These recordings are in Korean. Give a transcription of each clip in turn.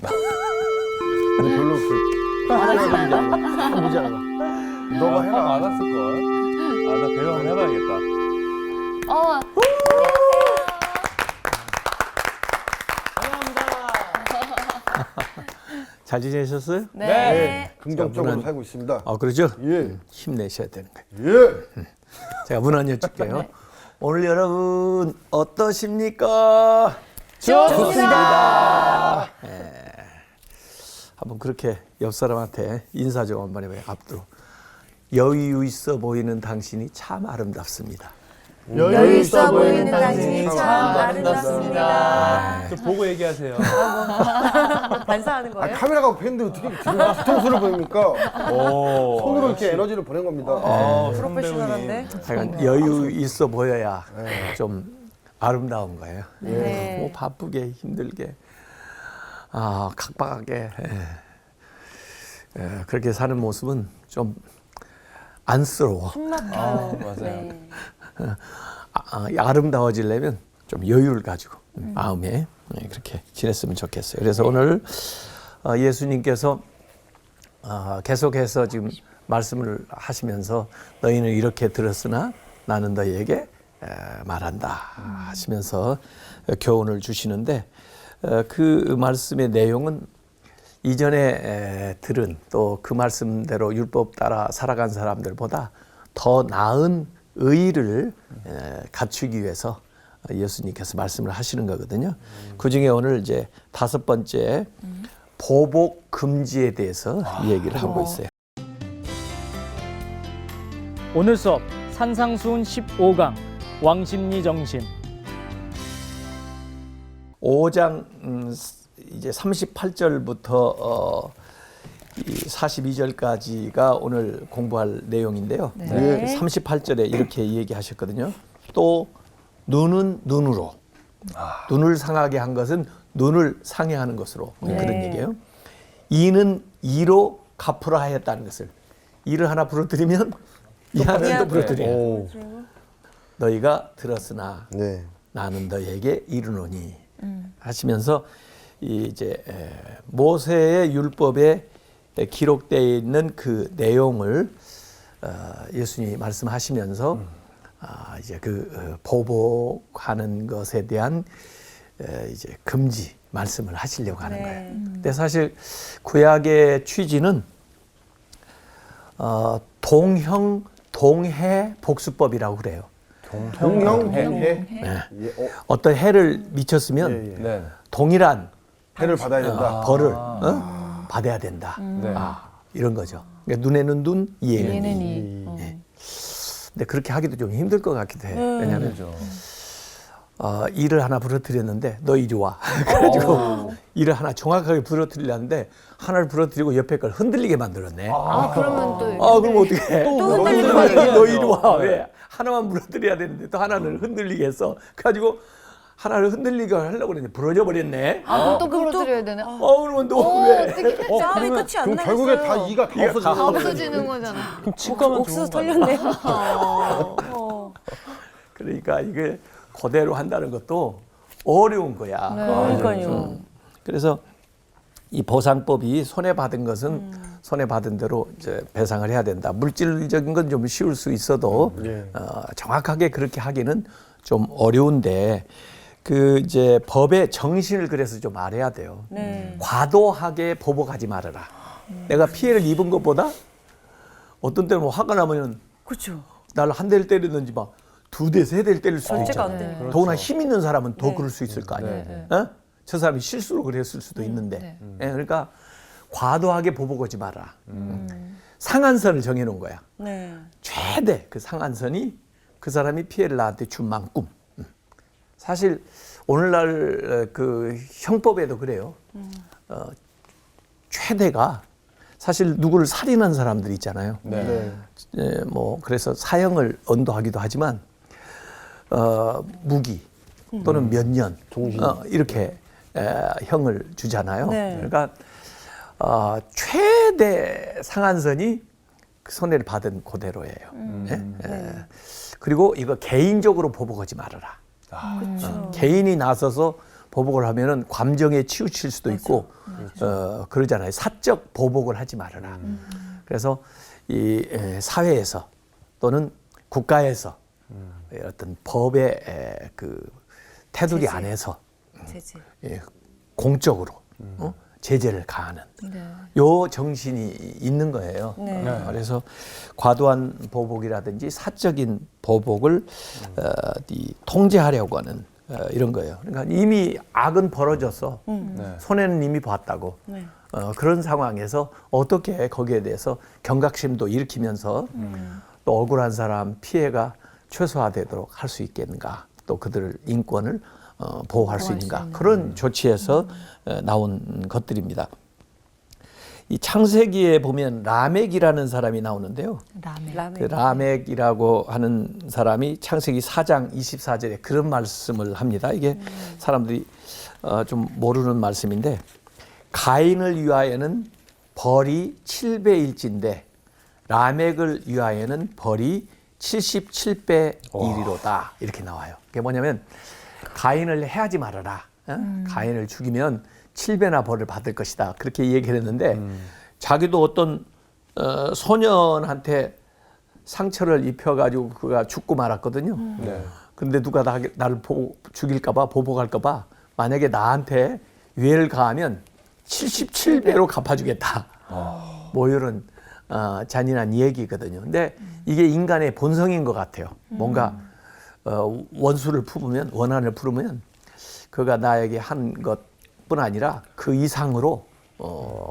근데 별로 모자라. 너가 해라. 많았을걸. 나 배우 한번 해봐야겠다. 잘 지내셨어요? 네. 긍정적으로 저분은- 살고 있습니다. 그러죠? 예. 힘내셔야 되는 거예요. 예. 제가 문 안 여쭐게요. 오늘 여러분 어떠십니까? 좋습니다. 한번 그렇게 옆 사람한테 인사 좀 한번 해봐요. 앞으로. 여유 있어 보이는 당신이 참 아름답습니다. 여유 있어 보이는 당신이 참 아름답습니다. 좀 보고 얘기하세요. 반사하는 거예요? 카메라가 팬데 어떻게 지금 뒤통수를 보입니까? 오. 손으로 이렇게 에너지를 보낸 겁니다. 프로페셔널한데? 약간 여유 있어 보여야 좀 아름다운 거예요. 네. 뭐 바쁘게 힘들게 각박하게 그렇게 사는 모습은 좀 안쓰러워. 맞아요. 아름다워지려면 좀 여유를 가지고 마음에 그렇게 지냈으면 좋겠어요. 그래서 오늘 예수님께서 계속해서 지금 말씀을 하시면서 너희는 이렇게 들었으나 나는 너희에게 말한다 하시면서 교훈을 주시는데 그 말씀의 내용은 이전에 들은 또 그 말씀대로 율법 따라 살아간 사람들보다 더 나은 의의를 갖추기 위해서 예수님께서 말씀을 하시는 거거든요. 그 중에 오늘 이제 5번째 보복 금지에 대해서 얘기를 하고 있어요. 오늘 수업 산상수훈 15강 왕심리 정신. 5장 이제 38절부터 42절까지가 오늘 공부할 내용인데요. 네. 38절에 이렇게 얘기하셨거든요. 또 눈은 눈으로, 눈을 상하게 한 것은 눈을 상해하는 것으로 그런 얘기예요. 이는 이로 갚으라 하였다는 것을, 이를 하나 부러뜨리면 이 하나를 또 부러뜨려. 너희가 들었으나 네. 나는 너희에게 이르노니 하시면서 이제 모세의 율법에 기록되어 있는 그 내용을 예수님이 말씀하시면서 이제 그 보복하는 것에 대한 이제 금지 말씀을 하시려고 하는 거예요. 근데 사실 구약의 취지는 동형 동해 복수법이라고 그래요. 동형 해. 네. 예. 어떤 해를 미쳤으면 예, 예. 네. 동일한 해를 받아야 된다. 벌을 받아야 된다. 네. 이런 거죠. 그러니까 눈에는 눈, 이에는 얘는 이. 이. 근데 그렇게 하기도 좀 힘들 것 같기도 해. 왜냐하면 그렇죠. 이를 하나 부러뜨렸는데 너 이리 와. 그래가지고 이를 하나 정확하게 부러뜨리려는데 하나를 부러뜨리고 옆에 걸 흔들리게 만들었네. 그러면 또. 그럼 어떻게? 또 흔들리는 거 아니에요? 너 이리 와. 왜? 하나만 부러뜨려야 되는데 또 하나를 흔들리게 했어. 그래가지고 하나를 흔들리게 하려고 그랬는데 부러져 버렸네. 또 부러뜨려야 되네. 그러면 너 왜? 싸움이 끝이 안 그럼 나겠어요. 결국에 다 이가 다 없어지는 거예요. 없어지는 거잖아. 그럼 치과만 옥수수 좋은 거 아니에요? 털렸네요. 그러니까 이게 그대로 한다는 것도 어려운 거야. 그러니까요. 그래서 이 보상법이 손해 받은 것은 손해 받은 대로 이제 배상을 해야 된다. 물질적인 건 좀 쉬울 수 있어도 정확하게 그렇게 하기는 좀 어려운데 그 이제 법의 정신을 그래서 좀 알아야 돼요. 과도하게 보복하지 말아라. 내가 피해를 입은 것보다 어떤 때는 뭐 화가 나면 그렇죠. 나를 한 대를 때리든지 막 2대, 3대를 때릴 수도 절제가 안 있잖아요. 되니까. 더구나 힘 있는 사람은 더 그럴 수 있을 거 아니에요. 어? 저 사람이 실수로 그랬을 수도 있는데. 그러니까 과도하게 보복하지 마라. 상한선을 정해놓은 거야. 네. 최대 그 상한선이 그 사람이 피해를 나한테 준 만큼. 사실 오늘날 그 형법에도 그래요. 최대가 사실 누구를 살인한 사람들 있잖아요. 네. 뭐 그래서 사형을 언도하기도 하지만 무기 또는 몇 년 이렇게 형을 주잖아요. 네. 그러니까 최대 상한선이 그 손해를 받은 그대로예요. 그리고 이거 개인적으로 보복하지 말아라. 그렇죠. 개인이 나서서 보복을 하면은 감정에 치우칠 수도 있고 그러잖아요. 사적 보복을 하지 말아라. 그래서 이 사회에서 또는 국가에서 어떤 법의 그 테두리 제재. 안에서 제재. 공적으로 제재를 가하는 네. 요 정신이 있는 거예요. 네. 그래서 과도한 보복이라든지 사적인 보복을 이 통제하려고 하는 이런 거예요. 그러니까 이미 악은 벌어졌어. 네. 손해는 이미 봤다고. 네. 그런 상황에서 어떻게 거기에 대해서 경각심도 일으키면서 또 억울한 사람 피해가 최소화되도록 할 수 있겠는가, 또 그들을 인권을 보호할 수 있는가, 그런 조치에서 나온 것들입니다. 이 창세기에 보면 라멕이라는 사람이 나오는데요. 라멕. 그 라멕이라고 하는 사람이 창세기 4장 24절에 그런 말씀을 합니다. 이게 사람들이 좀 모르는 말씀인데, 가인을 위하여는 벌이 7배일진데 라멕을 위하여는 벌이 77배 일이로다, 이렇게 나와요. 그게 뭐냐면 가인을 해하지 말아라. 가인을 죽이면 7배나 벌을 받을 것이다, 그렇게 얘기를 했는데 자기도 어떤 소년한테 상처를 입혀가지고 그가 죽고 말았거든요. 네. 근데 누가 나를 죽일까봐, 보복할까봐 만약에 나한테 유해를 가하면 77배로 갚아주겠다. 뭐 이런 잔인한 얘기거든요. 근데 이게 인간의 본성인 것 같아요. 뭔가 원수를 품으면, 원한을 품으면 그가 나에게 한 것뿐 아니라 그 이상으로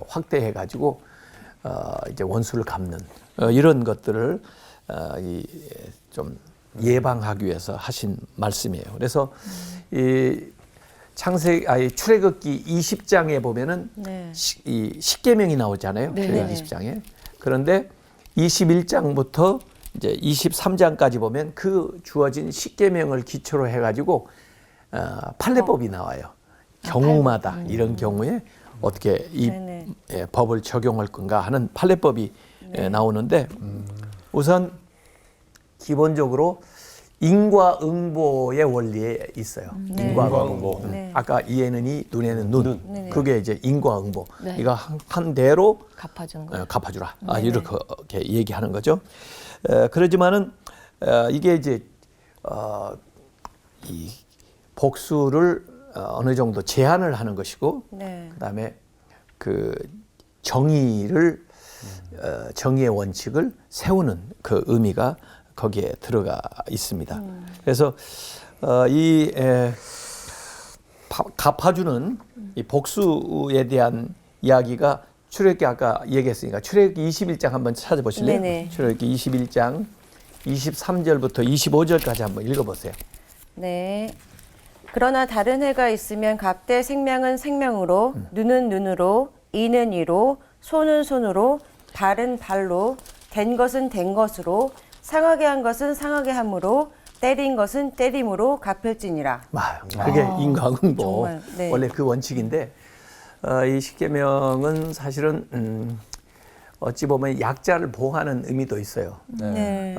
확대해가지고 이제 원수를 갚는 이런 것들을 좀 예방하기 위해서 하신 말씀이에요. 그래서 이 출애굽기 20장에 보면은 네. 이 십계명이 나오잖아요. 네. 출애굽기 20장에. 그런데 21장부터 이제 23장까지 보면 그 주어진 십계명을 기초로 해가지고 판례법이 나와요. 경우마다 이런 경우에 어떻게 이 네네. 법을 적용할 건가 하는 판례법이 나오는데, 우선 기본적으로 인과응보의 원리에 있어요. 인과응보. 네. 아까 이에는 이, 눈에는 눈. 네네. 그게 이제 인과응보. 네. 이거 한 대로 갚아주는 거. 갚아주라. 네네. 이렇게 얘기하는 거죠. 그러지만은 이게 이제 이 복수를 어느 정도 제한을 하는 것이고, 네. 그다음에 그 정의를 정의의 원칙을 세우는 그 의미가 거기에 들어가 있습니다. 그래서 이 갚아주는 이 복수에 대한 이야기가 출애굽기 아까 얘기했으니까 출애굽기 21장 한번 찾아보실래요? 네네. 출애굽기 21장 23절부터 25절까지 한번 읽어보세요. 네. 그러나 다른 해가 있으면 값되 생명은 생명으로, 눈은 눈으로, 이는 이로, 손은 손으로, 발은 발로, 된 것은 된 것으로, 상하게 한 것은 상하게 함으로, 때린 것은 때림으로 갚을지니라. 그게 인과응보 정말, 네. 원래 그 원칙인데, 이 십계명은 사실은 어찌 보면 약자를 보호하는 의미도 있어요. 네.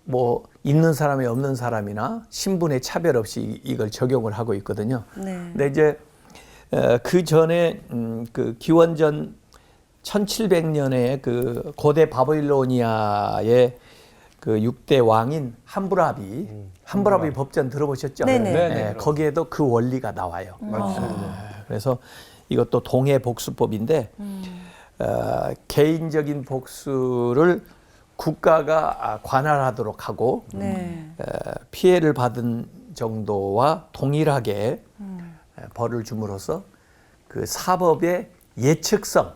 뭐 있는 사람이 없는 사람이나 신분의 차별 없이 이걸 적용을 하고 있거든요. 네. 근데 이제 그 전에 그 기원전 1700년에 그 고대 바빌로니아의 그 6대 왕인 함부라비 법전 들어보셨죠? 네네. 네네. 거기에도 그 원리가 나와요. 그래서 이것도 동해 복수법인데 개인적인 복수를 국가가 관할하도록 하고 네. 피해를 받은 정도와 동일하게 벌을 줌으로써 그 사법의 예측성,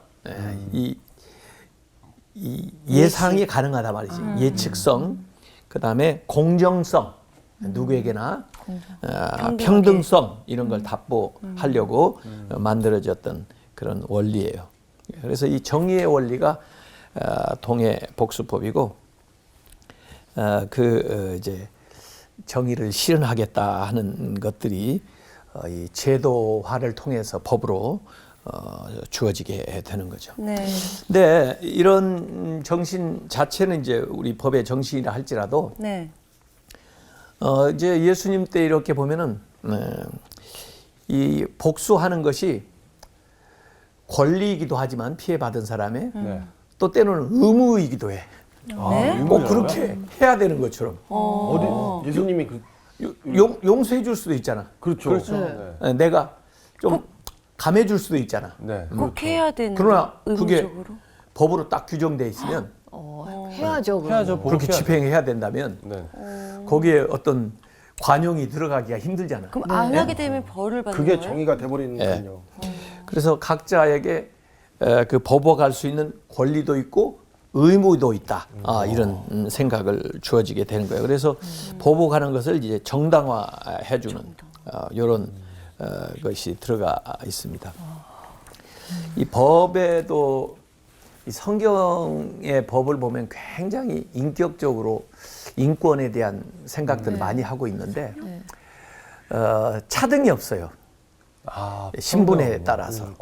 이 예상이 가능하다 말이지. 예측성, 그 다음에 공정성, 누구에게나 평등성 이런 걸 답보하려고 만들어졌던 그런 원리예요. 그래서 이 정의의 원리가 동해 복수법이고, 이제 정의를 실현하겠다 하는 것들이 이 제도화를 통해서 법으로 주어지게 되는 거죠. 네. 근데 이런 정신 자체는 이제 우리 법의 정신이라 할지라도 네. 이제 예수님 때 이렇게 보면은 이 복수하는 것이 권리이기도 하지만 피해받은 사람의 네. 또 때로는 의무이기도 해. 네? 꼭 그렇게 해야 되는 것처럼 어디 예수님이 용서해 줄 수도 있잖아. 그렇죠. 그렇죠. 네. 내가 좀 감해 줄 수도 있잖아. 네. 꼭 해야 되는. 그러나 그게 의무적으로. 법으로 딱 규정돼 있으면 해야죠. 그럼. 해야죠. 그렇게 보복해야죠. 집행해야 된다면 네. 거기에 어떤 관용이 들어가기가 힘들잖아. 그럼 안 하게 되면 벌을 받는 그게 거예요? 정의가 돼버리는 예. 거군요. 그래서 각자에게 그 법어갈 수 있는 권리도 있고 의무도 있다. 이런 생각을 주어지게 되는 거예요. 그래서 보복하는 것을 이제 정당화해주는 이런 것이 들어가 있습니다. 이 법에도 이 성경의 법을 보면 굉장히 인격적으로 인권에 대한 생각들을 많이 하고 있는데 차등이 없어요. 신분에 따라서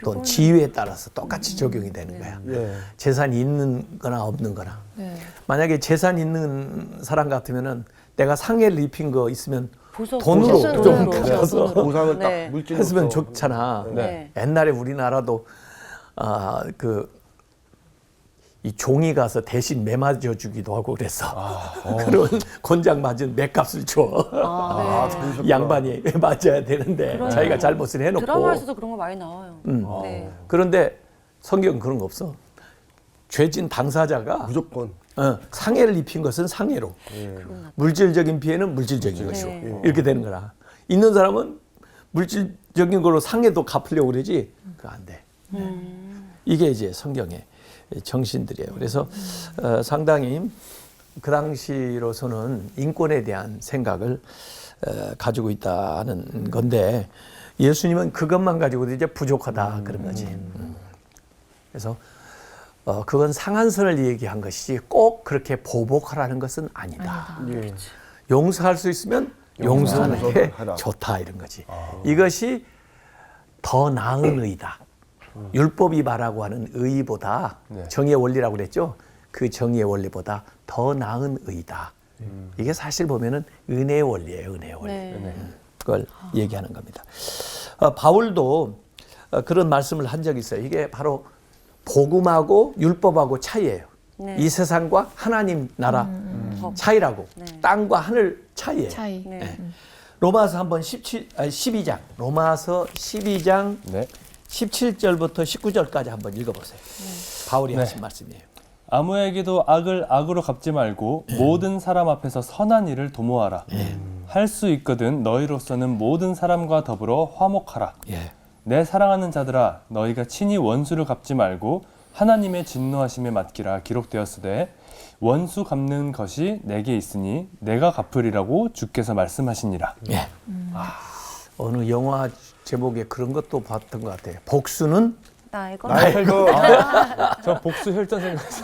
또 지위에 따라서 똑같이 적용이 되는 거야. 예. 재산이 있는 거나 없는 거나. 네. 만약에 재산 있는 사람 같으면 내가 상해를 입힌 거 있으면 보석, 돈으로 보석, 좀 돈으로. 갚아서 보상을 네. 딱 물질로 했으면 좋잖아. 네. 옛날에 우리나라도 이 종이 가서 대신 매 맞아 주기도 하고 그랬어. 그런 곤장 맞은 매값을 줘. 이 양반이 맞아야 되는데 자기가 잘못을 해놓고. 드라마에서도 그런 거 많이 나와요. 네. 그런데 성경은 그런 거 없어. 죄진 당사자가 무조건 상해를 입힌 것은 상해로, 물질적인 피해는 물질적인 것이고 네. 이렇게 되는 거라. 있는 사람은 물질적인 걸로 상해도 갚으려고 그러지 그거 안 돼. 이게 이제 성경의 정신들이에요. 그래서 상당히 그 당시로서는 인권에 대한 생각을 가지고 있다는 건데 예수님은 그것만 가지고도 이제 부족하다 그런 거지. 그래서 그건 상한선을 얘기한 것이지 꼭 그렇게 보복하라는 것은 아니다. 예. 용서할 수 있으면 용서하는 게 용서하라. 좋다 이런 거지. 이것이 더 나은 의다. 율법이 말하고 하는 의보다 정의의 원리라고 그랬죠. 그 정의의 원리보다 더 나은 의다. 이게 사실 보면은 은혜의 원리예요. 은혜의 원리. 네. 그걸 얘기하는 겁니다. 바울도 그런 말씀을 한 적이 있어요. 이게 바로 복음하고 율법하고 차이예요. 네. 이 세상과 하나님 나라 차이라고. 땅과 하늘 차이예요. 차이. 네. 로마서 한번 12장. 로마서 12장 네. 17절부터 19절까지 한번 읽어보세요. 바울이 하신 말씀이에요. 아무에게도 악을 악으로 갚지 말고 모든 사람 앞에서 선한 일을 도모하라. 할 수 있거든 너희로서는 모든 사람과 더불어 화목하라. 예. 내 사랑하는 자들아 너희가 친히 원수를 갚지 말고 하나님의 진노하심에 맡기라. 기록되었으되 원수 갚는 것이 내게 있으니 내가 갚으리라고 주께서 말씀하시니라. 예. 어느 영화 제목에 그런 것도 봤던 것 같아요. 복수는 나 이거 나의 거 저 복수 혈전 생각했어.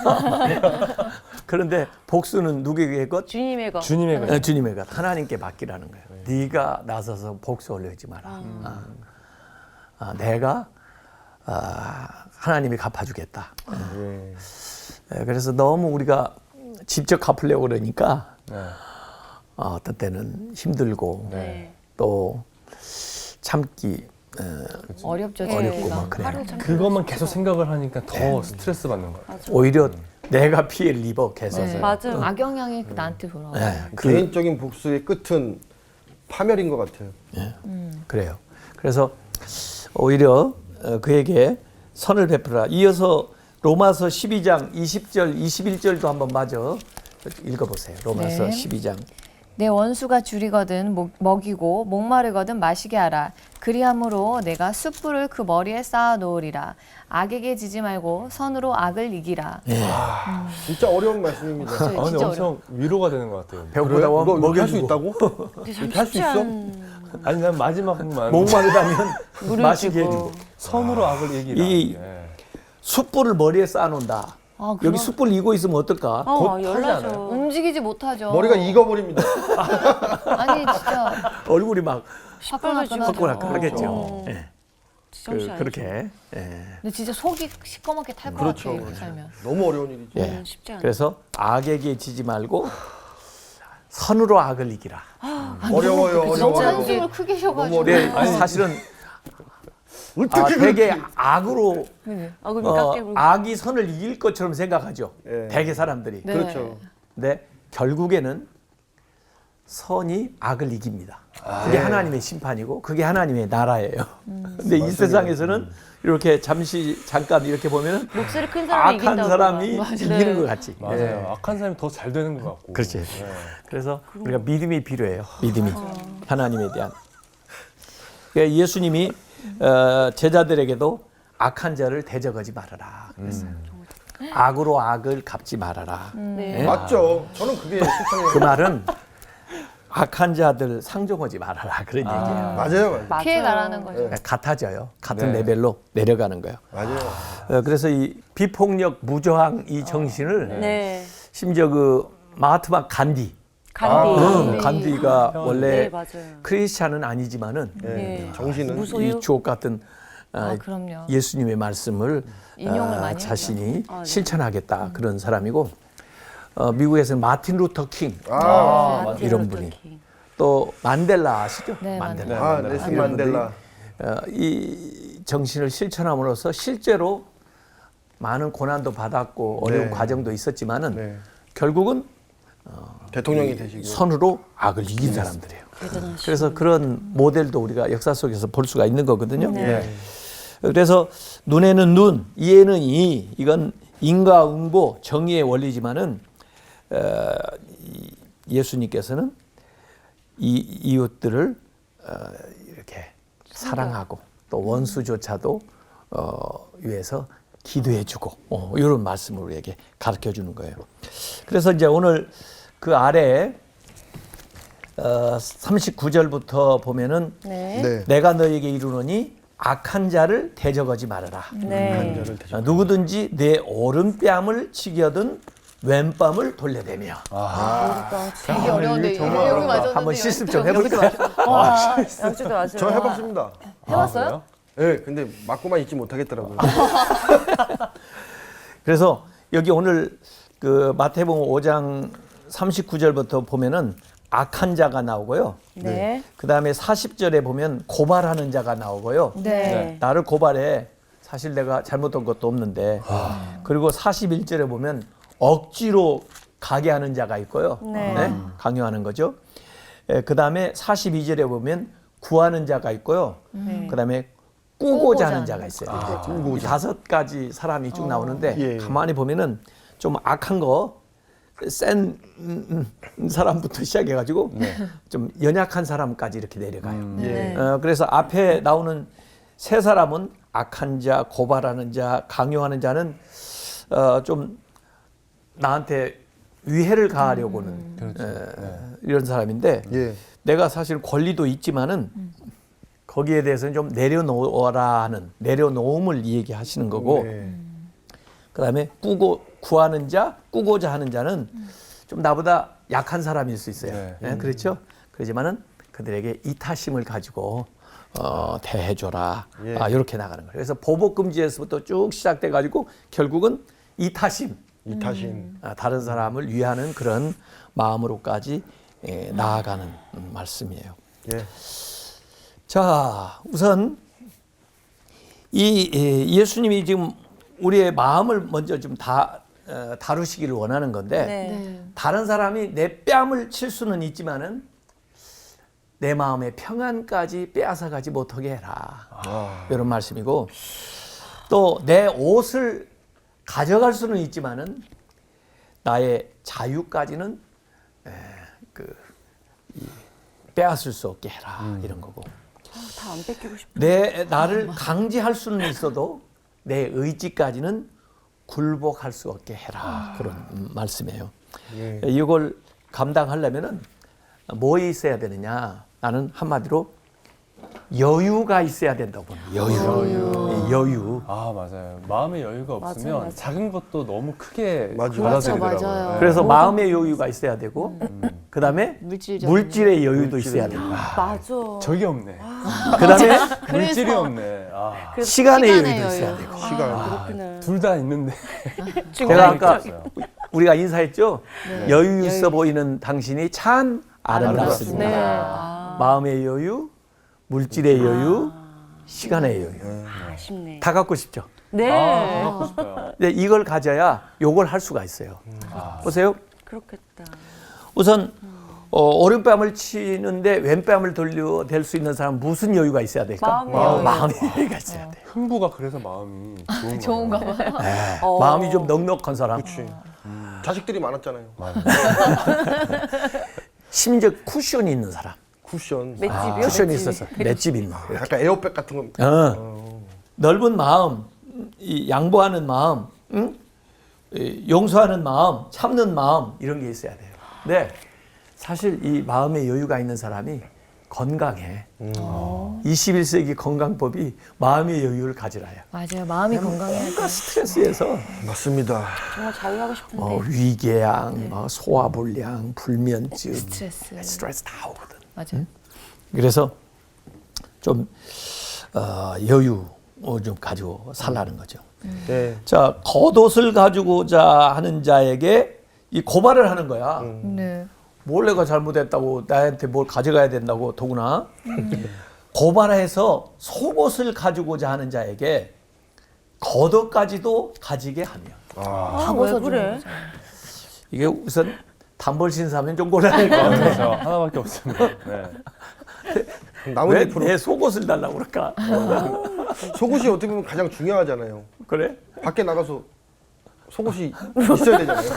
그런데 복수는 누구에게 것? 주님의 거. 주님의 것. 주님의 것. 하나님께 맡기라는 거예요. 네가 나서서 복수 올리지 마라. 내가 하나님이 갚아주겠다. 그래서 너무 우리가 직접 갚으려고 그러니까 어떤 때는 힘들고 네. 또 참기 어렵죠. 어렵고 참기가. 막 그래요. 하루 참 그것만 계속 생각을 하니까 더 스트레스 받는 거예요. 오히려 내가 피해를 입어 계속. 네. 맞아. 악영향이 나한테 돌아와. 네, 개인적인 복수의 끝은 파멸인 것 같아요. 그래요. 그래서 오히려 그에게 선을 베풀라. 이어서 로마서 12장 20절, 21절도 한번 마저 읽어보세요. 로마서 네. 12장. 내 원수가 줄이거든 먹이고 목마르거든 마시게 하라. 그리함으로 내가 숯불을 그 머리에 쌓아 놓으리라. 악에게 지지 말고 선으로 악을 이기라. 진짜 어려운 말씀입니다. 진짜 아, 근데 진짜 엄청 위로가 되는 것 같아요. 배고프다 그래요? 보면 이거 할수 먹여주고 있다고? 근데 참 이렇게 할수 쉽지 있어? 않은 아니 난 마지막만 목마르다면 물을 마시게 주고. 해주고 선으로 악을 이기라. 이- 예. 숯불을 머리에 쌓아놓는다. 아, 여기 숯불 이고 있으면 어떨까? 열나죠. 움직이지 못하죠. 머리가 익어버립니다. 아니 진짜 얼굴이 막 화끈화끈하죠. 화끈화끈하겠죠. 예. 정신 그렇게. 예. 근데 진짜 속이 시꺼멓게 탈 것 그렇죠. 같아요. 살면. 너무 어려운 일이죠. 예. 쉽지 않아요. 그래서 악에게 지지 말고 선으로 악을 이기라. 어려워요. 너무 어려워요. 한숨을 크게 쉬어가지고. 네, 사실은 되게 악으로 그럼 깎게 물고. 악이 선을 이길 것처럼 생각하죠. 예. 대개 사람들이. 네. 그렇죠. 근데 결국에는 선이 악을 이깁니다. 그게 하나님의 심판이고 그게 하나님의 나라예요. 근데 이 세상에서는 이렇게 잠깐 이렇게 보면은 목소리 큰 사람이 악한 이긴다고. 사람이 맞아요. 이기는 것 같지. 맞아요. 예. 악한 사람이 더 잘 되는 것 같고. 그렇지. 네. 그래서 우리가 믿음이 필요해요. 믿음이 하나님에 대한. 그러니까 예수님이 제자들에게도 악한 자를 대적하지 말아라. 그랬어요. 악으로 악을 갚지 말아라. 네. 예? 맞죠. 저는 그게 실천이에요. 그 말은 악한 자들 상종하지 말아라 그런 얘기예요. 맞아요. 맞아요. 피해 가라는 거죠. 같아져요. 같은 네. 레벨로 내려가는 거예요. 맞아요. 그래서 이 비폭력 무저항 이 정신을 네. 심지어 그 마하트마 간디, 간디. 간디가 원래 네, 맞아요. 크리스찬은 아니지만은 네. 정신은 무소유. 이 주옥 같은 그럼요. 예수님의 말씀을 인용을 많이 자신이 네. 실천하겠다 그런 사람이고 미국에서는 마틴 루터 킹 마틴 이런 루터 분이 킹. 또 만델라 아시죠? 네, 만델라. 아, 넬슨 만델라. 이 정신을 실천함으로써 실제로 많은 고난도 받았고 어려운 네. 과정도 있었지만은 네. 결국은 대통령이 되시고. 선으로 악을 이긴 사람들이에요. 대단하시죠. 그래서 그런 모델도 우리가 역사 속에서 볼 수가 있는 거거든요. 네. 그래서 눈에는 눈, 이에는 이, 이건 인과응보, 정의의 원리지만은 예수님께서는 이 이웃들을 이렇게 사랑하고 또 원수조차도 위해서 기도해주고 이런 말씀을 우리에게 가르쳐 주는 거예요. 그래서 이제 오늘 그 아래에 39절부터 보면은 네. 네. 내가 너에게 이르노니 악한 자를 대적하지 말아라. 네. 누구든지 내 오른뺨을 치겨든 왼뺨을 돌려대며. 되게 어려운데 여기 맞았는데 한번 실습 좀 해볼까요? 와, 양쪽도 맞아요. 저 해봤습니다. 해봤어요? 네, 근데 맞고만 있지 못하겠더라고요. 그래서 여기 오늘 그 마태복음 5장 39절부터 보면은 악한 자가 나오고요. 네. 그 다음에 40절에 보면 고발하는 자가 나오고요. 네. 나를 고발해. 사실 내가 잘못한 것도 없는데. 그리고 41절에 보면 억지로 가게 하는 자가 있고요. 네. 강요하는 거죠. 그 다음에 42절에 보면 구하는 자가 있고요. 그 다음에 꾸고자 하는 자가 있어요. 이 5가지 사람이 쭉 나오는데 예. 가만히 보면은 좀 악한 거 센 사람부터 시작해가지고 좀 연약한 사람까지 이렇게 내려가요. 예. 그래서 앞에 나오는 세 사람은 악한 자, 고발하는 자, 강요하는 자는 좀 나한테 위해를 가하려고는 이런 사람인데 예. 내가 사실 권리도 있지만은 거기에 대해서는 좀 내려놓아라 하는 내려놓음을 얘기하시는 거고 네. 그다음에 구하는 자, 꾸고자 하는 자는 좀 나보다 약한 사람일 수 있어요. 네. 그렇죠? 그렇지만은 그들에게 이타심을 가지고 대해줘라. 예. 이렇게 나가는 거예요. 그래서 보복금지에서부터 쭉 시작돼 가지고 결국은 이타심, 이타심. 다른 사람을 위하는 그런 마음으로까지 나아가는 말씀이에요. 예. 자, 우선 이 예수님이 지금 우리의 마음을 먼저 좀 다루시기를 원하는 건데 네. 다른 사람이 내 뺨을 칠 수는 있지만은 내 마음의 평안까지 빼앗아가지 못하게 해라. 이런 말씀이고 또 내 옷을 가져갈 수는 있지만은 나의 자유까지는 빼앗을 수 없게 해라. 이런 거고. 다 안 뺏기고 싶어. 나를 강제할 수는 있어도 내 의지까지는 굴복할 수 없게 해라. 그런 말씀이에요. 예. 이걸 감당하려면은 뭐 있어야 되느냐? 나는 한마디로 여유가 있어야 된다고 봅니다. 여유. 아 맞아요. 마음의 여유가 없으면 맞아요. 작은 것도 너무 크게 맞아요. 받아들이더라고요. 맞아요. 네. 그래서 마음의 여유가 있어야 되고 그다음에 물질의 여유도 있어야 되고 맞아. 저게 없네. 그다음에 물질이 없네. 아, 시간의 시간의 여유도 여유. 있어야 되고 시간. 그렇구나. 둘 다 있는데 제가 아까 우리가 인사했죠. 여유 있어 보이는 당신이 참 아름답습니다. 네. 마음의 여유, 물질의 여유, 시간의 여유. 아쉽네. 다 갖고 싶죠. 네. 하고 싶어요. 근데 이걸 가져야 요걸 할 수가 있어요. 보세요. 그렇겠다. 우선 오른뺨을 치는데 왼뺨을 돌려댈 수 있는 사람 무슨 여유가 있어야 될까? 마음의 여유. 마음의 여유가 있어야 돼요. 흥부가 그래서 마음이 좋은가 봐요. 네. 마음이 좀 넉넉한 사람. 그렇지. 자식들이 많았잖아요. 심지어 쿠션이 있는 사람. 쿠션. 맷집이요? 쿠션이 맷집이. 있어서 맷집 있는. 약간 에어백 같은 거. 넓은 마음, 이 양보하는 마음, 응? 이 용서하는 마음, 참는 마음 이런 게 있어야 돼요. 근데 사실 이 마음의 여유가 있는 사람이 건강해. 21세기 건강법이 마음의 여유를 가지라요. 맞아요. 마음이 건강해야 돼. 뭔가 스트레스에서 맞습니다. 정말 자유하고 싶은데. 위궤양, 소화불량, 불면증, 스트레스. 다 오거든. 맞아요. 그래서 좀 여유 좀 가지고 살라는 거죠. 네. 자, 겉옷을 가지고자 하는 자에게 이 고발을 하는 거야. 네. 뭘 내가 잘못했다고 나한테 뭘 가져가야 된다고 더구나. 고발해서 속옷을 가지고자 하는 자에게 겉옷까지도 가지게 하며. 아, 왜 그래? 이게 우선 단벌 신사면 좀 곤란할 것 같아. 그래서 하나밖에 없습니다. 네. 나머지 왜 프로 내 속옷을 달라고 그럴까? 속옷이 어떻게 보면 가장 중요하잖아요. 그래? 밖에 나가서 속옷이 있어야 되잖아요.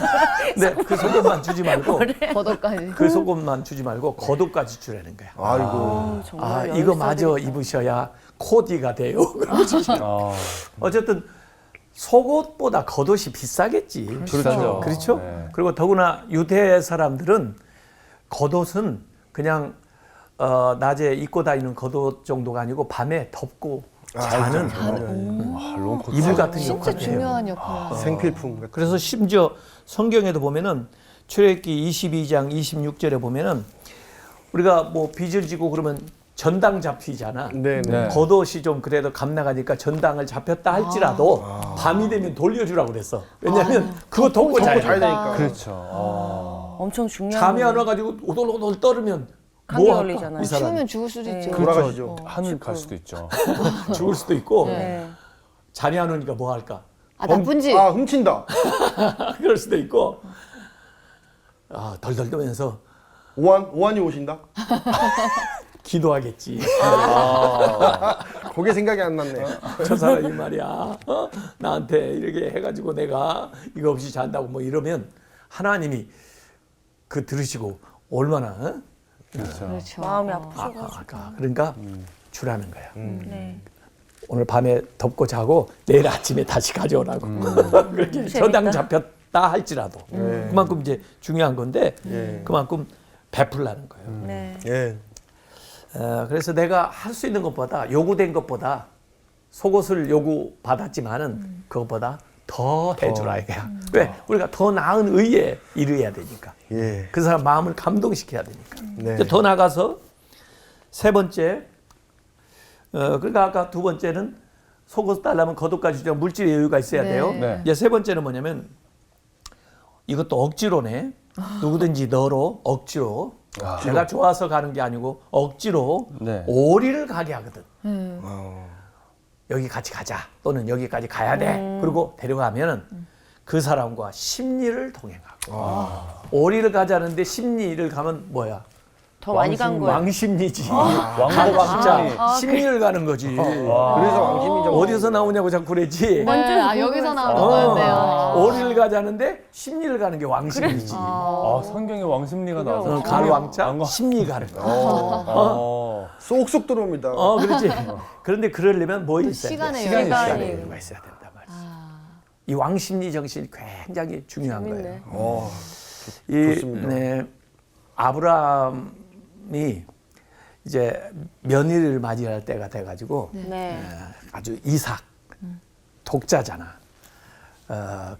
근데 그 속옷만 주지 말고 겉옷까지. 그 속옷만 주지 말고 겉옷까지 주라는 거야. 아이고. 정말 이거 마저 입으셔야 코디가 돼요. 어쨌든 속옷보다 겉옷이 비싸겠지. 그렇죠. 그렇죠? 네. 그리고 더구나 유대 사람들은 겉옷은 그냥 낮에 입고 다니는 겉옷 정도가 아니고 밤에 덮고 자는 이불 같은 진짜 역할을 해요. 중요한 역할을. 생필품 같은. 그래서 심지어 성경에도 보면은 출애굽기 22장 26절에 보면은 우리가 뭐 빚을 지고 그러면 전당 잡히잖아. 네, 네. 네. 겉옷이 좀 그래도 값나가니까 전당을 잡혔다 할지라도 밤이 되면 돌려주라고 그랬어. 왜냐하면 그거 덮고 자야 자야 돼. 되니까. 그렇죠. 엄청 중요한. 잠이 안 와가지고 오돌오돌 떨으면 감기 뭐 할까? 걸리잖아요. 이 사람 추우면 죽을 수도 있죠. 돌아가시죠. 하늘 갈 수도 있죠. 죽을 수도 있고 네. 잠이 안 오니까 뭐 할까? 아, 나쁜 짓. 아, 훔친다. 그럴 수도 있고 덜덜 떠면서 오한이 오신다. 기도하겠지. 그게 생각이 안 났네. 저 사람이 말이야 나한테 이렇게 해가지고 내가 이거 없이 잔다고 뭐 이러면 하나님이 그 들으시고 얼마나 그렇죠. 마음이 아프셔. 그러니까 주라는 거야. 네. 오늘 밤에 덮고 자고 내일 아침에 다시 가져오라고. 그렇게 저당 잡혔다 할지라도 그만큼 이제 중요한 건데 그만큼 베풀라는 거예요. 네. 예. 그래서 내가 할 수 있는 것보다 요구된 것보다 속옷을 요구받았지만은 그것보다 더 해주라 이거야. 왜? 우리가 더 나은 의에 이르야 되니까. 예. 그 사람 마음을 감동시켜야 되니까. 네. 이제 더 나가서 세 번째, 그러니까 아까 두 번째는 속옷 달라면 겉옷까지 주자 물질의 여유가 있어야 네. 돼요. 네. 이제 세 번째는 뭐냐면 이것도 억지로네. 누구든지 너로 억지로. 내가 좋아서 가는 게 아니고 억지로 네. 오리를 가게 하거든. 여기 같이 가자 또는 여기까지 가야 돼. 그리고 데려가면은 그 사람과 심리를 동행하고 오리를 가자는데 심리를 가면 뭐야? 더 많이 간 거예요. 왕심리지. 왕복왕자. 심리를 가는 거지. 그래서 왕심이 좀 어디서 나오냐고 자꾸 그랬지. 네, 여기서 나오는 거였네요. 오리를 가자는데 심리를 가는 게 왕심리지. 성경에 왕심리가 나와서 가루왕자 심리 가는 거. 쏙쏙 들어옵니다. 그렇지. 그런데 그러려면 뭐 있어야 돼? 시간의 시간의 여유가 여유가 있어야 된단 말이지. 이 왕심리 정신이 굉장히 중요한 거예요. 좋습니다. 네, 아브라함이 이제 며느리를 맞이할 때가 돼가지고 네. 아주 이삭 독자잖아.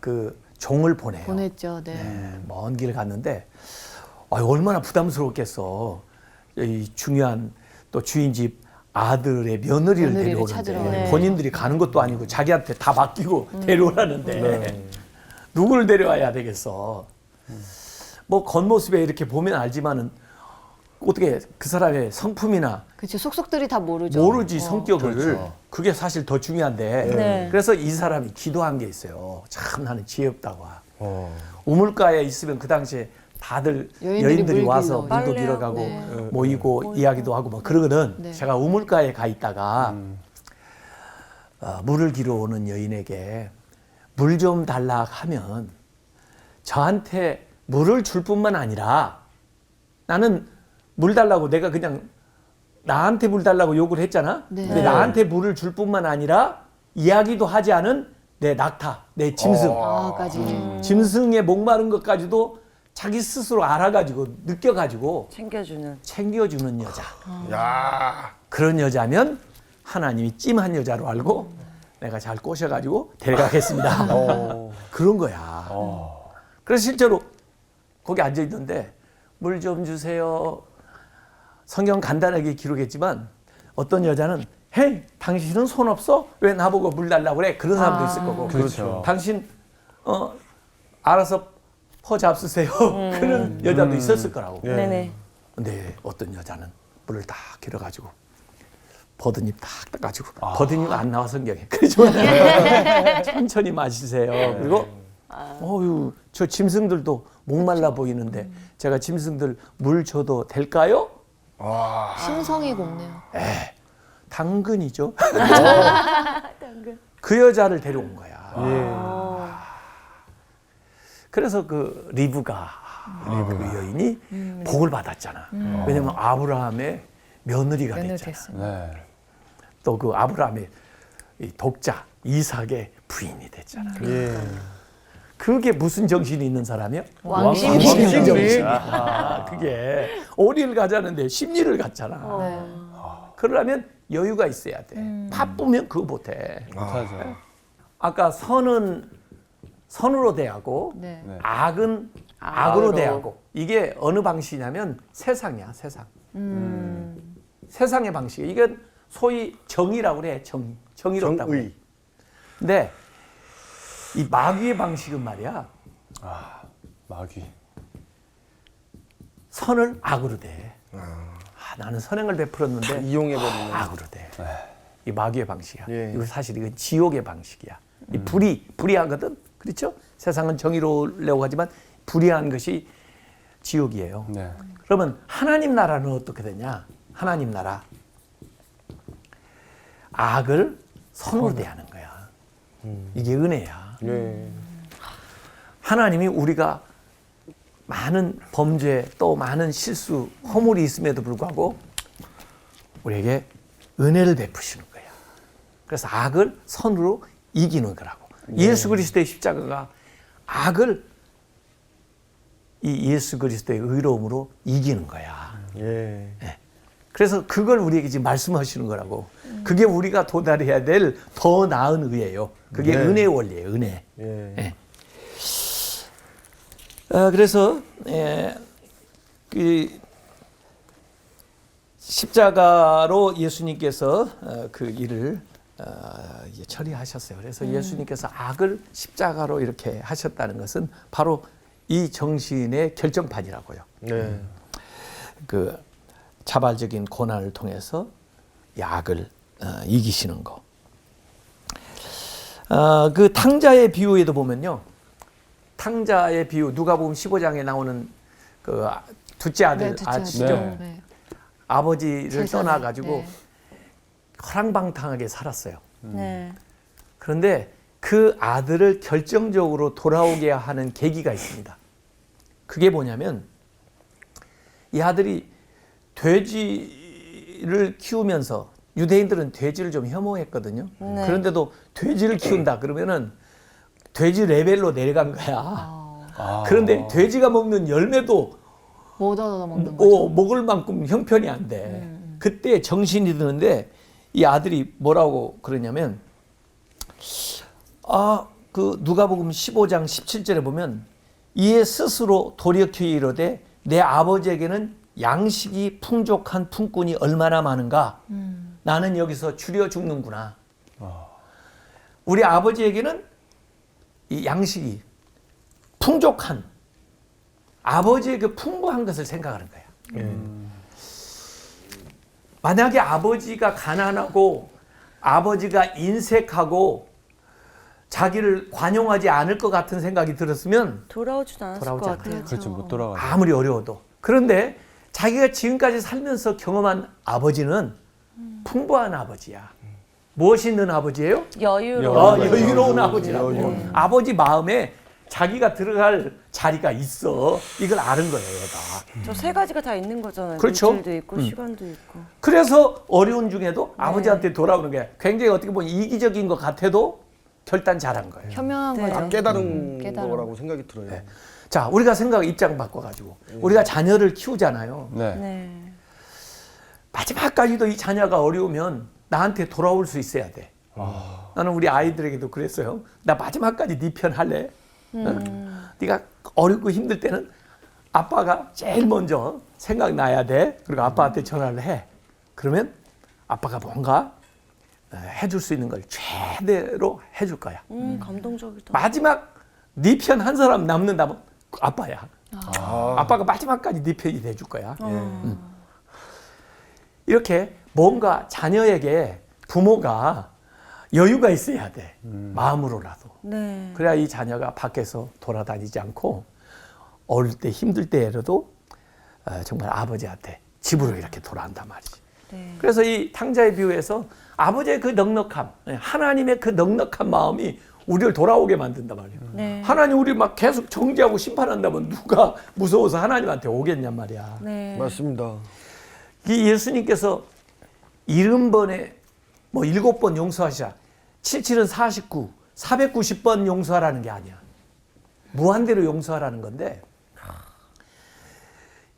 그 종을 보내요. 보냈죠. 네. 먼 길을 갔는데 얼마나 부담스럽겠어. 이 중요한 또 주인 집 아들의 며느리를 데려오는데 찾으러. 네. 본인들이 가는 것도 아니고 자기한테 다 맡기고 데려오라는데 누구를 데려와야 되겠어. 뭐 겉모습에 이렇게 보면 알지만은 어떻게 그 사람의 성품이나 그렇죠. 속속들이 다 모르죠. 모르지 성격을. 그렇죠. 그게 사실 더 중요한데. 네. 그래서 이 사람이 기도한 게 있어요. 참 나는 지혜 없다고. 어. 우물가에 있으면 그 당시에 다들 여인들이 물 와서 길러. 물도 빨래하고. 길어가고 네. 모이고 이야기도 하고 막 그러거든. 네. 제가 우물가에 가 있다가 물을 길어 오는 여인에게 물 좀 달라 하면 저한테 물을 줄 뿐만 아니라 나는 물 달라고 내가 그냥 나한테 물 달라고 요구를 했잖아. 네. 근데 나한테 물을 줄 뿐만 아니라 이야기도 하지 않은 내 낙타, 내 짐승. 아까지. 짐승의 목마른 것까지도 자기 스스로 알아가지고 느껴가지고 챙겨주는 여자. 야. 그런 여자면 하나님이 찜한 여자로 알고 내가 잘 꼬셔가지고 데려가겠습니다. 그런 거야. 그래서 실제로 거기 앉아있는데 물 좀 주세요. 성경 간단하게 기록했지만 어떤 여자는 헤이 당신은 손 없어? 왜 나보고 물 달라고 그래? 그런 사람도 있을 거고. 그렇죠. 당신 알아서 퍼 잡수세요. 그런 여자도 있었을 거라고. 예. 네네. 근데 어떤 여자는 물을 딱 길어가지고 버드님 딱 따가지고 버드님 안 나와 성경에 그러지만 천천히 마시세요. 그리고 어유 저 짐승들도 목말라 보이는데 제가 짐승들 물 줘도 될까요? 심성이 곱네요. 당근이죠. 그 여자를 데려온 거야. 그래서 그 리브가 그 여인이 복을 받았잖아. 왜냐면 아브라함의 며느리가 면을 됐잖아. 됐습니다. 네. 또 그 아브라함의 이 독자 이삭의 부인이 됐잖아. 예. 그게 무슨 정신이 있는 사람이요? 왕심리. 왕심리 정신. 그게 어디를 가자는데 심리를 갔잖아. 네. 그러려면 여유가 있어야 돼. 바쁘면 그거 못해. 못하죠. 아까 선은 선으로 대하고 네. 네. 악은 악으로 대하고 이게 어느 방식이냐면 세상이야 세상. 세상의 방식. 이건 소위 정의라고 그래. 정의롭다고. 정의. 근데 이 마귀의 방식은 말이야. 마귀. 선을 악으로 대. 나는 선행을 베풀었는데 이용해버리는. 악으로 대. 이 마귀의 방식이야. 예. 이거 사실 이건 지옥의 방식이야. 이 불의하거든. 그렇죠? 세상은 정의로우려고 하지만 불의한 것이 지옥이에요. 네. 그러면 하나님 나라는 어떻게 되냐? 하나님 나라. 악을 선으로 대하는 거야. 이게 은혜야. 예. 하나님이 우리가 많은 범죄 또 많은 실수, 허물이 있음에도 불구하고 우리에게 은혜를 베푸시는 거야. 그래서 악을 선으로 이기는 거라고. 예수 그리스도의 십자가가 악을 이 예수 그리스도의 의로움으로 이기는 거야. 예. 그래서 그걸 우리에게 지금 말씀하시는 거라고. 그게 우리가 도달해야 될 더 나은 의예요. 그게 네. 은혜의 원리예요. 은혜. 예. 예. 그래서 그 십자가로 예수님께서 그 일을 처리하셨어요. 그래서 예수님께서 악을 십자가로 이렇게 하셨다는 것은 바로 이 정신의 결정판이라고요. 네. 그 자발적인 고난을 통해서 이 악을 이기시는 거. 그 탕자의 비유에도 보면요. 탕자의 비유 누가복음 15장에 나오는 그 둘째 아들 네, 둘째 아시죠? 아들. 네. 아버지를 세상에. 떠나가지고 네. 허랑방탕하게 살았어요. 네. 그런데 그 아들을 결정적으로 돌아오게 하는 계기가 있습니다. 그게 뭐냐면 이 아들이 돼지를 키우면서 유대인들은 돼지를 좀 혐오했거든요. 네. 그런데도 돼지를 키운다 그러면은 돼지 레벨로 내려간 거야. 그런데 돼지가 먹는 열매도 못 얻어 먹는 거죠. 먹을 만큼 형편이 안 돼. 그때 정신이 드는데 이 아들이 뭐라고 그러냐면 그 누가복음 15장 17절에 보면 이에 스스로 돌이켜 이르되 내 아버지에게는 양식이 풍족한 품꾼이 얼마나 많은가. 나는 여기서 줄여 죽는구나. 우리 아버지에게는 이 양식이 풍족한 아버지의 그 풍부한 것을 생각하는 거야. 만약에 아버지가 가난하고 아버지가 인색하고 자기를 관용하지 않을 것 같은 생각이 들었으면 돌아오지도 않았을 돌아오지 것 않아요. 같아요. 그렇죠. 못 돌아가죠. 아무리 어려워도. 그런데 자기가 지금까지 살면서 경험한 아버지는 풍부한 아버지야. 무엇이 있는 아버지예요? 여유로워. 여유로운 아버지라고. 아버지 마음에 자기가 들어갈 자리가 있어. 이걸 아는 거예요, 얘가. 저 세 가지가 다 있는 거잖아요. 그렇죠. 물질도 있고 시간도 있고. 그래서 어려운 중에도 아버지한테 돌아오는 게 굉장히 어떻게 보면 이기적인 것 같아도 결단 잘한 거예요. 현명한 네. 거죠. 깨달은 깨달음. 거라고 생각이 들어요. 네. 자, 우리가 생각 입장 바꿔가지고 우리가 자녀를 키우잖아요. 네. 네. 마지막까지도 이 자녀가 어려우면 나한테 돌아올 수 있어야 돼. 나는 우리 아이들에게도 그랬어요. 나 마지막까지 네 편 할래? 응? 네가 어렵고 힘들 때는 아빠가 제일 먼저 생각나야 돼. 그리고 아빠한테 전화를 해. 그러면 아빠가 뭔가 해줄 수 있는 걸 최대로 해줄 거야. 감동적이다. 마지막 네 편 한 사람 남는다면 아빠야. 아빠가 마지막까지 네 편이 돼줄 거야. 이렇게 뭔가 자녀에게 부모가 여유가 있어야 돼. 마음으로라도. 네. 그래야 이 자녀가 밖에서 돌아다니지 않고 어릴 때 힘들 때라도 정말 아버지한테 집으로 이렇게 돌아온단 말이지. 네. 그래서 이 탕자의 비유에서 아버지의 그 넉넉함, 하나님의 그 넉넉한 마음이 우리를 돌아오게 만든단 말이에요. 네. 하나님 우리 막 계속 정죄하고 심판한다면 누가 무서워서 하나님한테 오겠냔 말이야. 네. 맞습니다. 이 예수님께서 70번에 뭐 7번 용서하시자. 77은 49, 490번 용서하라는 게 아니야. 무한대로 용서하라는 건데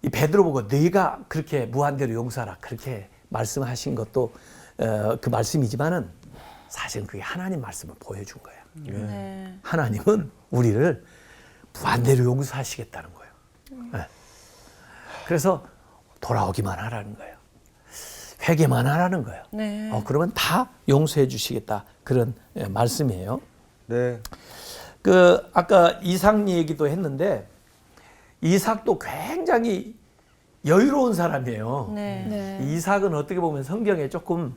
이 베드로 보고 네가 그렇게 무한대로 용서하라 그렇게 말씀하신 것도 그 말씀이지만은 사실은 그게 하나님 말씀을 보여준 거야. 네. 하나님은 우리를 무한대로 용서하시겠다는 거예요. 네. 그래서 돌아오기만 하라는 거예요. 회개만 하라는 거예요. 네. 그러면 다 용서해 주시겠다 그런 말씀이에요. 네. 그 아까 이삭 얘기도 했는데 이삭도 굉장히 여유로운 사람이에요. 네. 네. 이삭은 어떻게 보면 성경에 조금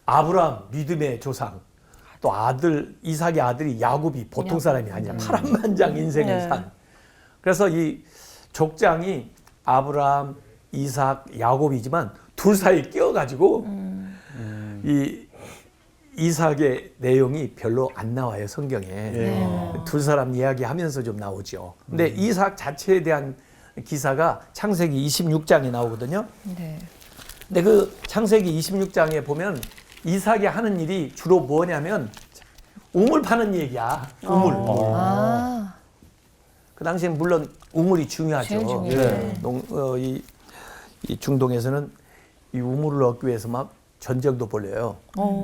아브라함 믿음의 조상 또 아들 이삭의 아들이 야곱이 보통 사람이 아니야. 파란만장 인생을 네. 산. 그래서 이 족장이 아브라함, 이삭, 야곱이지만 둘 사이에 끼어가지고 이 이삭의 내용이 별로 안 나와요 성경에. 둘 사람 이야기하면서 좀 나오죠. 근데 이삭 자체에 대한 기사가 창세기 26장에 나오거든요. 네. 근데 그 창세기 26장에 보면 이삭이 하는 일이 주로 뭐냐면 우물 파는 얘기야. 우물. 아, 그 당시엔 물론 우물이 중요하죠. 제일 중요해요. 이 중동에서는 이 우물을 얻기 위해서 막 전쟁도 벌려요.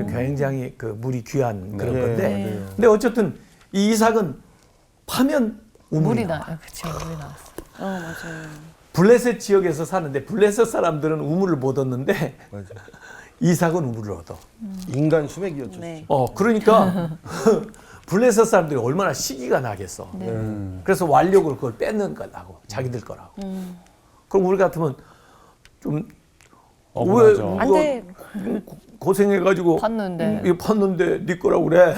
굉장히 그 물이 귀한 그런 건데. 근데 어쨌든 이 이삭은 파면 우물이 물이 나와. 나. 그렇죠. 물이 나왔어. 맞아요. 블레셋 지역에서 사는데 블레셋 사람들은 우물을 못 얻는데 맞아. 이삭은 우물을 얻어. 인간 수맥이었죠. 네. 그러니까 블레셋 사람들이 얼마나 시기가 나겠어. 그래서 완력으로 그걸 뺏는 거라고 자기들 거라고. 그럼 우리 같으면 좀 왜 맞아. 안 돼. 고생해가지고 팠는데. 이거 팠는데 네 거라고 그래.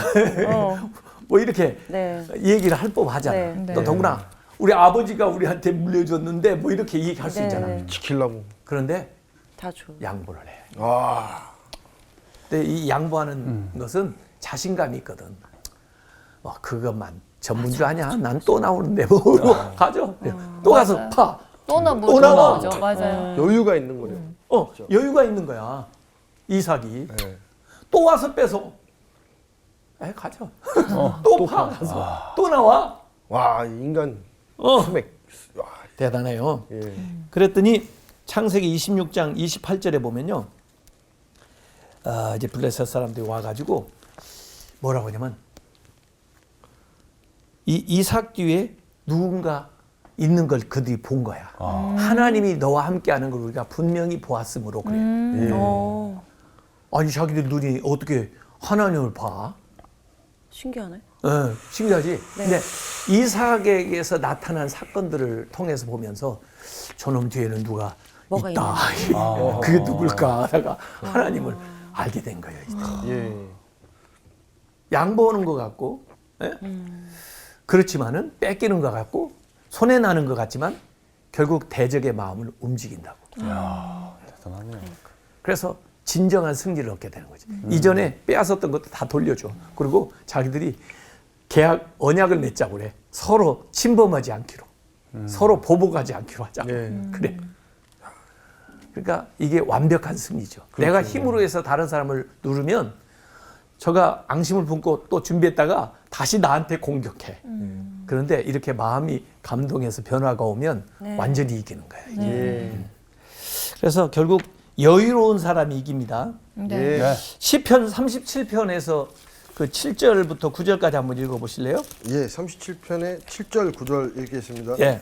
뭐 이렇게 네. 얘기를 할 법하잖아. 네. 또 더구나 우리 아버지가 우리한테 물려줬는데 뭐 이렇게 얘기할 수 네. 있잖아. 지키려고. 그런데 다 줘. 양보를 해. 아. 근데 이 양보하는 것은 자신감이 있거든. 뭐 그것만 전문주 아니야. 난 또 나오는데 뭐 가죠. 또 가서 맞아요. 파. 또 또 나와. 나오죠. 맞아요. 여유가 있는 거래요. 여유가 있는 거야. 이삭이. 네. 또 와서 뺏어. 가죠. 또 파. 가서. 또 나와. 와, 인간 수맥. 와, 대단해요. 예. 그랬더니 창세기 26장 28절에 보면요. 이제 블레셋 사람들이 와가지고 뭐라고 하냐면 이 이삭 뒤에 누군가 있는 걸 그들이 본 거야. 하나님이 너와 함께하는 걸 우리가 분명히 보았으므로 그래. 어. 아니 자기들 눈이 어떻게 하나님을 봐? 신기하네. 신기하지? 근데 이삭에게서 나타난 사건들을 통해서 보면서 저놈 뒤에는 누가 뭐가 있다. 그게 누굴까 하다가 하나님을 알게 된 거예요. 예. 양보하는 것 같고, 예? 그렇지만은 뺏기는 것 같고, 손해 나는 것 같지만 결국 대적의 마음을 움직인다고. 대단하네요. 그래서 진정한 승리를 얻게 되는 거지. 이전에 빼앗았던 것도 다 돌려줘. 그리고 자기들이 계약 언약을 맺자고 그래. 서로 침범하지 않기로, 서로 보복하지 않기로 하자. 그래. 그러니까 이게 완벽한 승리죠. 내가 힘으로 해서 다른 사람을 누르면 저가 앙심을 품고 또 준비했다가 다시 나한테 공격해. 그런데 이렇게 마음이 감동해서 변화가 오면 완전히 이기는 거야. 이게. 그래서 결국 여유로운 사람이 이깁니다. 네. 네. 시편 37편에서 그 7절부터 9절까지 한번 읽어보실래요? 예, 37편의 7절 9절 읽겠습니다. 예.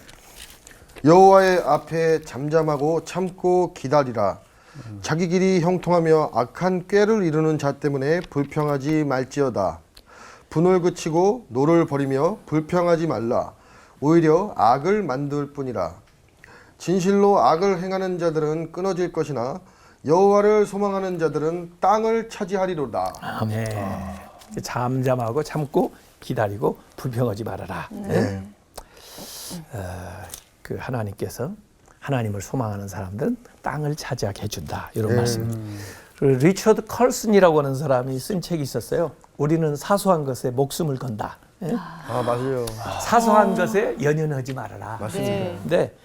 여호와의 앞에 잠잠하고 참고 기다리라. 자기 길이 형통하며 악한 꾀를 이루는 자 때문에 불평하지 말지어다. 분을 그치고 노를 버리며 불평하지 말라. 오히려 악을 만들 뿐이라. 진실로 악을 행하는 자들은 끊어질 것이나 여호와를 소망하는 자들은 땅을 차지하리로다. 아멘. 잠잠하고 참고 기다리고 불평하지 말아라. 네. 그 하나님께서 하나님을 소망하는 사람들은 땅을 차지하게 해준다. 이런 말씀입니다. 그리고 리처드 컬슨이라고 하는 사람이 쓴 책이 있었어요. 우리는 사소한 것에 목숨을 건다. 예? 아, 맞아요. 사소한 것에 연연하지 말아라. 맞습니다. 네. 근데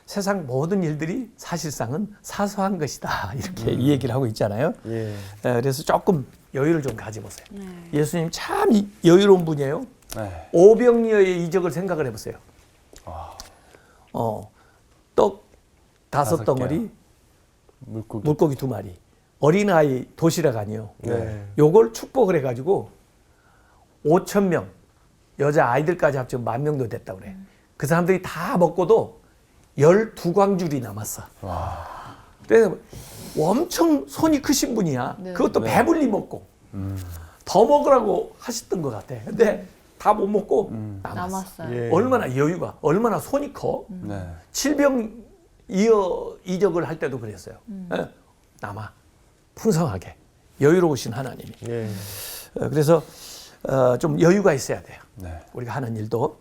세상 모든 일들이 사실상은 사소한 것이다. 이렇게 이 얘기를 하고 있잖아요. 예. 그래서 조금 여유를 좀 가져보세요. 예수님 참 여유로운 분이에요. 네. 오병이어의 이적을 생각을 해보세요. 떡 5 덩어리, 물고기 2마리, 어린아이 도시락 아니요. 네. 요걸 축복을 해가지고 5,000명 여자 아이들까지 합치면 10,000명도 됐다고 그래. 그 사람들이 다 먹고도 12광줄이 남았어. 그래서 엄청 손이 크신 분이야. 네. 그것도 배불리 먹고 더 먹으라고 하셨던 것 같아. 근데 다 못 먹고 남았어. 남았어요. 예. 얼마나 여유가, 얼마나 손이 커. 네. 칠병 이적을 할 때도 그랬어요. 예? 남아 풍성하게 여유로우신 하나님이. 예. 그래서 좀 여유가 있어야 돼요. 네. 우리가 하는 일도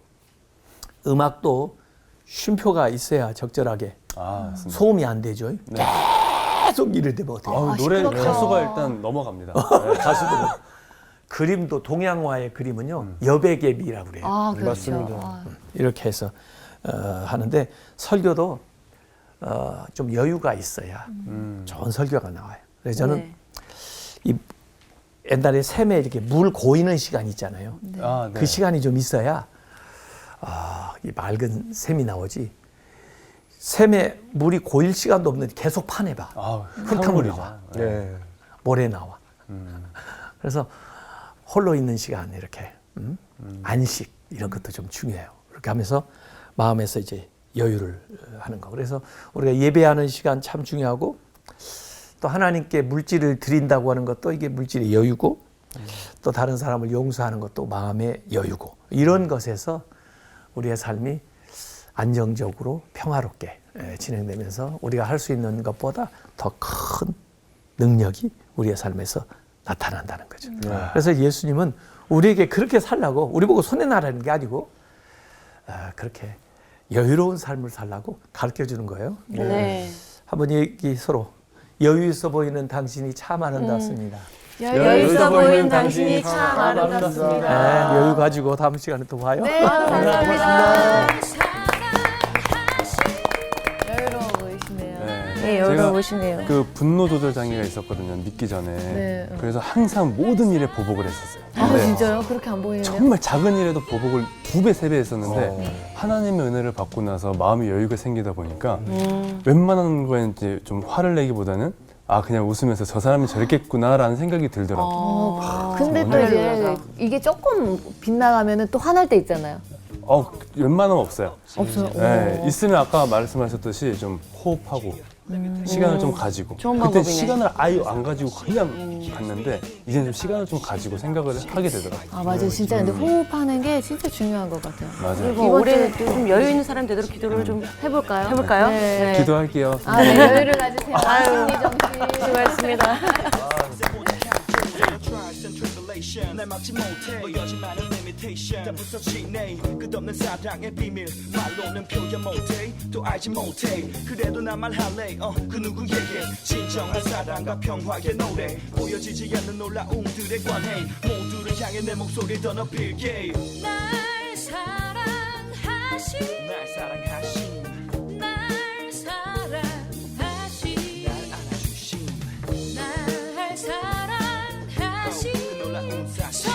음악도 쉼표가 있어야 적절하게 아, 맞습니다. 소음이 안 되죠. 계속 이를 대면 어떡해. 노래 시끄럽다. 가수가 일단 넘어갑니다. 네. 가수도 그림도 동양화의 그림은요 여백의 미라고 그래요. 아, 그렇죠. 맞습니다. 아, 이렇게 해서 하는데 설교도 좀 여유가 있어야 좋은 설교가 나와요. 그래서 저는 네. 이 옛날에 샘에 이렇게 물 고이는 시간이 있잖아요. 아, 네. 그 시간이 좀 있어야 이 맑은 샘이 나오지. 샘에 물이 고일 시간도 없는데 계속 파내봐. 아, 흙탕물이 흙탕물이죠. 나와. 예. 모래 나와. 그래서 홀로 있는 시간 이렇게 안식 이런 것도 좀 중요해요. 이렇게 하면서 마음에서 이제 여유를 하는 거. 그래서 우리가 예배하는 시간 참 중요하고 또 하나님께 물질을 드린다고 하는 것도 이게 물질의 여유고 또 다른 사람을 용서하는 것도 마음의 여유고 이런 것에서 우리의 삶이 안정적으로 평화롭게 진행되면서 우리가 할 수 있는 것보다 더 큰 능력이 우리의 삶에서 나타난다는 거죠. 그래서 예수님은 우리에게 그렇게 살라고 우리 보고 손해나라는 게 아니고 그렇게 여유로운 삶을 살라고 가르쳐주는 거예요. 네. 한번 얘기 서로 여유 있어 보이는 당신이 참 아름답습니다. 여유 있어 보이는 당신이 참 아름답습니다. 네, 여유 가지고 다음 시간에 또 봐요. 네, 감사합니다. 여유로워 보이시네요. 네, 여유로우시네요. 그 분노 조절 장애가 있었거든요. 믿기 전에. 네. 그래서 항상 모든 일에 보복을 했었어요. 아, 진짜요? 그렇게 안 보이네요? 정말 작은 일에도 보복을 2배, 3배 했었는데 하나님의 은혜를 받고 나서 마음의 여유가 생기다 보니까 웬만한 거에 이제 좀 화를 내기보다는 그냥 웃으면서 저 사람이 저랬겠구나라는 생각이 들더라고요. 근데 또 이제 이게 조금 빗나가면은 또 화날 때 있잖아요. 웬만하면 없어요. 없어요? 네, 있으면 아까 말씀하셨듯이 좀 호흡하고 시간을 좀 가지고. 좋은 그때 방법이네. 시간을 아예 안 가지고 그냥 갔는데 이제는 좀 시간을 좀 가지고 생각을 하게 되더라고요. 아 맞아요. 진짜 근데 호흡하는 게 진짜 중요한 것 같아요. 맞아요. 그리고 올해 좀 여유 있는 사람 되도록 기도를 좀 해볼까요? 해볼까요? 네. 기도할게요. 아, 네, 여유를 가지세요. 심리 정신. 수고하셨습니다. trials and tribulation 날 막지 못해 보여진 많은 limitation 다 부서지네 끝없는 사랑의 비밀 말로는 표현 못해 또 알지 못해 그래도 난 말할래 그 누구에게 진정한 사랑과 평화의 노래 보여지지 않는 놀라움들의 관해 모두를 향해 내 목소리 더 높일게 날 사랑하신 날 사랑하신 날 사랑하신 날 안아주신 날 사랑하신 그 놀라운 사실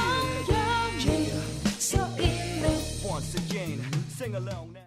성경에 써 있네 Once again sing along now